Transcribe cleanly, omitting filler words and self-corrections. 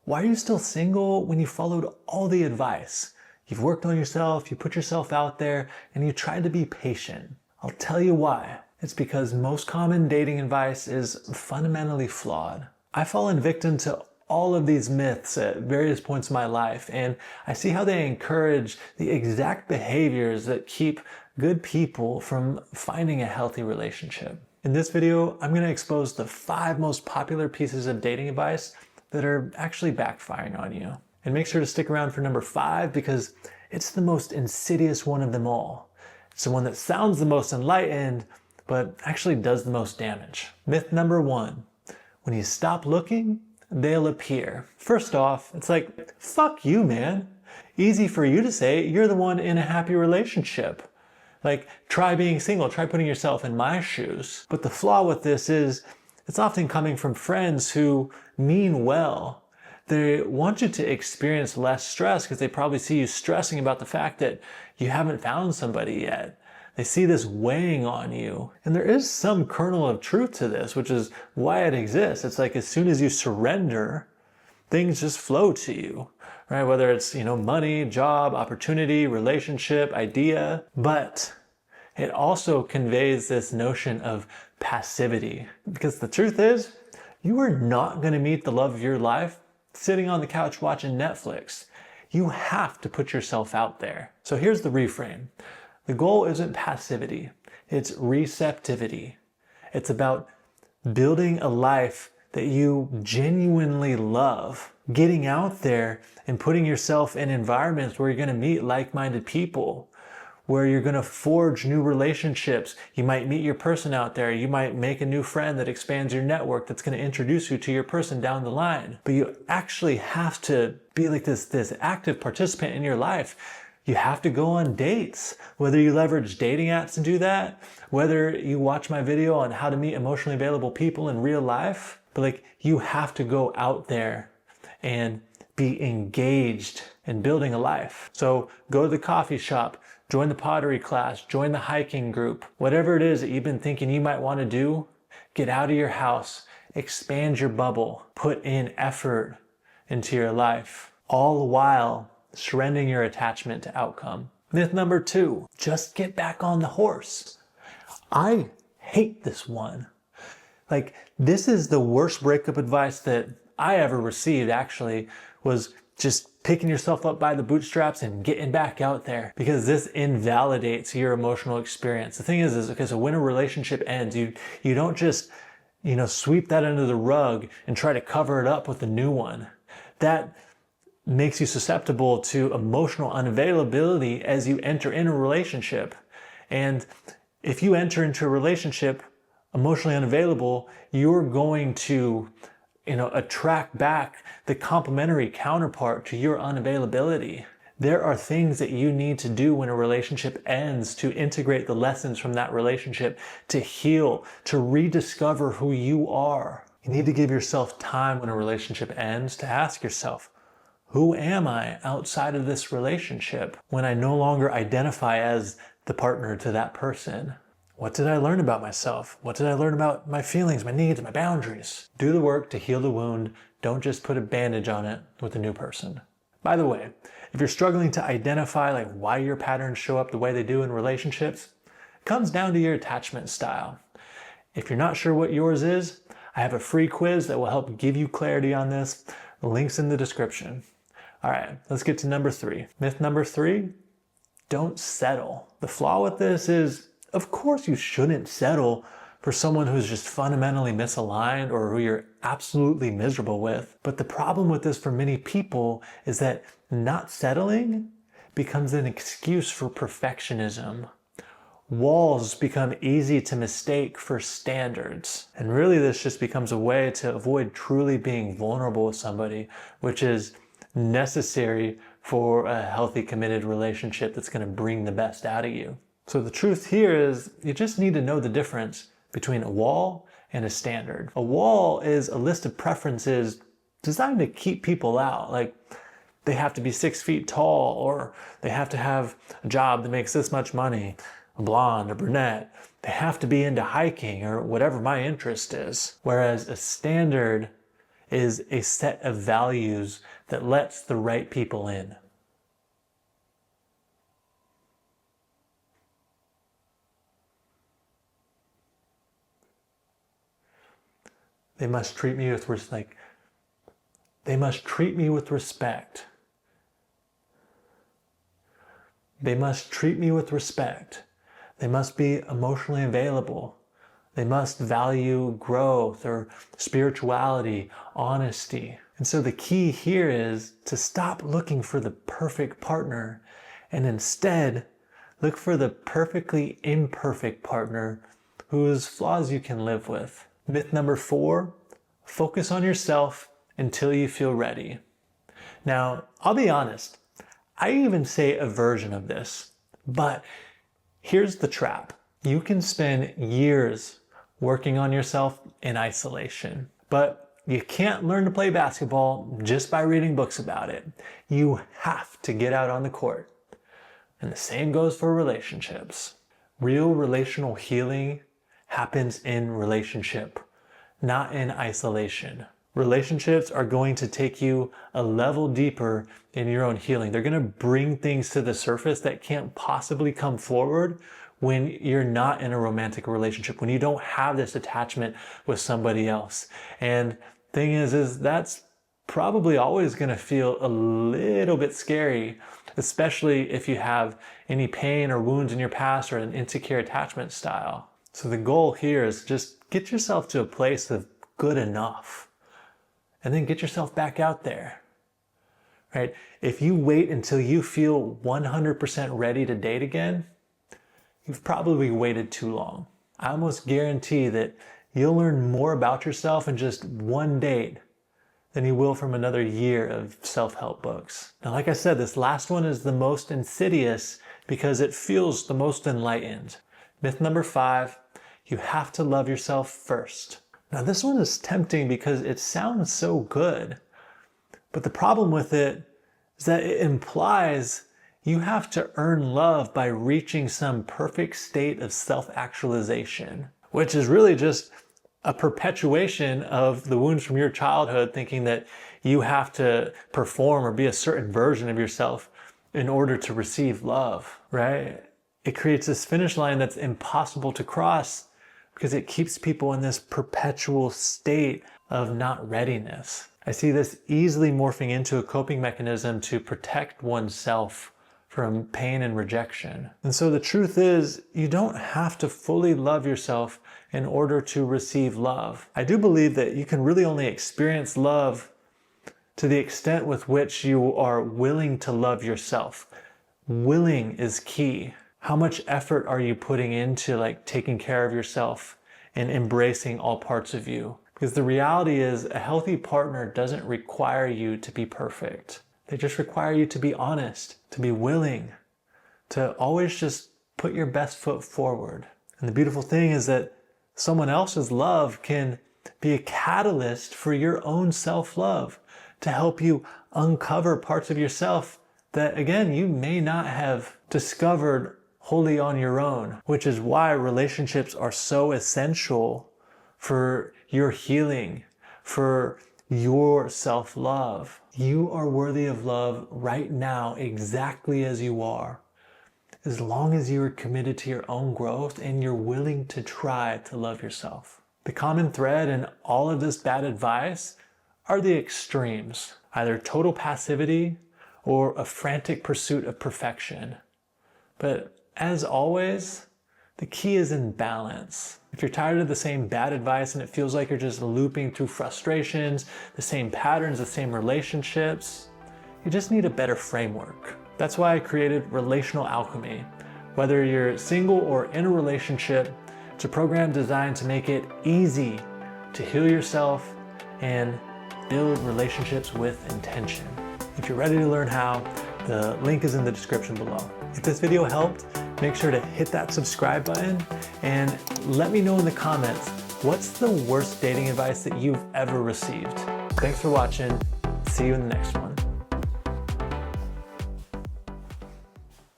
Why are you still single when you followed all the advice? You've worked on yourself, you put yourself out there, and you tried to be patient. I'll tell you why. It's because most common dating advice is fundamentally flawed. I've fallen victim to all of these myths at various points in my life, and I see how they encourage the exact behaviors that keep good people from finding a healthy relationship. In this video, I'm going to expose the 5 most popular pieces of dating advice that are actually backfiring on you. And make sure to stick around for number 5 because it's the most insidious one of them all. It's the one that sounds the most enlightened, but actually does the most damage. Myth number 1, when you stop looking, they'll appear. First off, it's like, fuck you, man. Easy for you to say, you're the one in a happy relationship. Like, try being single, try putting yourself in my shoes. But the flaw with this is, it's often coming from friends who mean well. They want you to experience less stress because they probably see you stressing about the fact that you haven't found somebody yet. They see this weighing on you. And there is some kernel of truth to this, which is why it exists. It's like as soon as you surrender, things just flow to you, right? Whether it's, money, job, opportunity, relationship, idea. But it also conveys this notion of passivity. Because the truth is, you are not going to meet the love of your life sitting on the couch watching Netflix. You have to put yourself out there. So here's the reframe. The goal isn't passivity, it's receptivity. It's about building a life that you genuinely love, getting out there and putting yourself in environments where you're going to meet like-minded people, where you're going to forge new relationships. You might meet your person out there. You might make a new friend that expands your network that's going to introduce you to your person down the line. But you actually have to be like this active participant in your life. You have to go on dates, whether you leverage dating apps and do that, whether you watch my video on how to meet emotionally available people in real life, but you have to go out there and be engaged in building a life. So go to the coffee shop, join the pottery class, join the hiking group, whatever it is that you've been thinking you might want to do, get out of your house, expand your bubble, put in effort into your life, all the while surrendering your attachment to outcome. Myth number 2, just get back on the horse. I hate this one. This is the worst breakup advice that I ever received, actually, was just picking yourself up by the bootstraps and getting back out there, because this invalidates your emotional experience. The thing is because when a relationship ends, you don't just, sweep that under the rug and try to cover it up with a new one. That makes you susceptible to emotional unavailability as you enter in a relationship. And if you enter into a relationship emotionally unavailable, you're going to, attract back the complementary counterpart to your unavailability. There are things that you need to do when a relationship ends to integrate the lessons from that relationship, to heal, to rediscover who you are. You need to give yourself time when a relationship ends to ask yourself, who am I outside of this relationship when I no longer identify as the partner to that person? What did I learn about myself? What did I learn about my feelings, my needs, my boundaries? Do the work to heal the wound. Don't just put a bandage on it with a new person. By the way, if you're struggling to identify why your patterns show up the way they do in relationships, it comes down to your attachment style. If you're not sure what yours is, I have a free quiz that will help give you clarity on this. The link's in the description. All right, let's get to number 3. Myth number 3, don't settle. The flaw with this is, of course you shouldn't settle for someone who's just fundamentally misaligned or who you're absolutely miserable with. But the problem with this for many people is that not settling becomes an excuse for perfectionism. Walls become easy to mistake for standards. And really this just becomes a way to avoid truly being vulnerable with somebody, which is necessary for a healthy, committed relationship that's going to bring the best out of you. So the truth here is you just need to know the difference between a wall and a standard. A wall is a list of preferences designed to keep people out. They have to be 6 feet tall, or they have to have a job that makes this much money, a blonde, a brunette. They have to be into hiking or whatever my interest is. Whereas a standard is a set of values that lets the right people in. They must treat me with respect. They must treat me with respect. They must treat me with respect. They must be emotionally available. They must value growth or spirituality, honesty. And so the key here is to stop looking for the perfect partner and instead look for the perfectly imperfect partner whose flaws you can live with. Myth number 4, focus on yourself until you feel ready. Now, I'll be honest, I even say a version of this, but here's the trap. You can spend years working on yourself in isolation, but you can't learn to play basketball just by reading books about it. You have to get out on the court. And the same goes for relationships. Real relational healing happens in relationship, not in isolation. Relationships are going to take you a level deeper in your own healing. They're going to bring things to the surface that can't possibly come forward when you're not in a romantic relationship, when you don't have this attachment with somebody else. And thing is that's probably always going to feel a little bit scary, especially if you have any pain or wounds in your past or an insecure attachment style. So the goal here is just get yourself to a place of good enough and then get yourself back out there, right? If you wait until you feel 100% ready to date again, you've probably waited too long. I almost guarantee that you'll learn more about yourself in just one date than you will from another year of self-help books. Now, like I said, this last one is the most insidious because it feels the most enlightened. Myth number 5, you have to love yourself first. Now, this one is tempting because it sounds so good, but the problem with it is that it implies you have to earn love by reaching some perfect state of self-actualization, which is really just a perpetuation of the wounds from your childhood, thinking that you have to perform or be a certain version of yourself in order to receive love, right? It creates this finish line that's impossible to cross because it keeps people in this perpetual state of not readiness. I see this easily morphing into a coping mechanism to protect oneself from pain and rejection. And so the truth is, you don't have to fully love yourself in order to receive love. I do believe that you can really only experience love to the extent with which you are willing to love yourself. Willing is key. How much effort are you putting into taking care of yourself and embracing all parts of you? Because the reality is, a healthy partner doesn't require you to be perfect. They just require you to be honest, to be willing, to always just put your best foot forward. And the beautiful thing is that someone else's love can be a catalyst for your own self-love, to help you uncover parts of yourself that, again, you may not have discovered wholly on your own, which is why relationships are so essential for your healing, for your self-love. You are worthy of love right now, exactly as you are, as long as you are committed to your own growth and you're willing to try to love yourself. The common thread in all of this bad advice are the extremes, either total passivity or a frantic pursuit of perfection. But as always, the key is in balance. If you're tired of the same bad advice and it feels like you're just looping through frustrations, the same patterns, the same relationships, you just need a better framework. That's why I created Relational Alchemy. Whether you're single or in a relationship, it's a program designed to make it easy to heal yourself and build relationships with intention. If you're ready to learn how, the link is in the description below. If this video helped, make sure to hit that subscribe button and let me know in the comments, what's the worst dating advice that you've ever received? Thanks for watching. See you in the next one.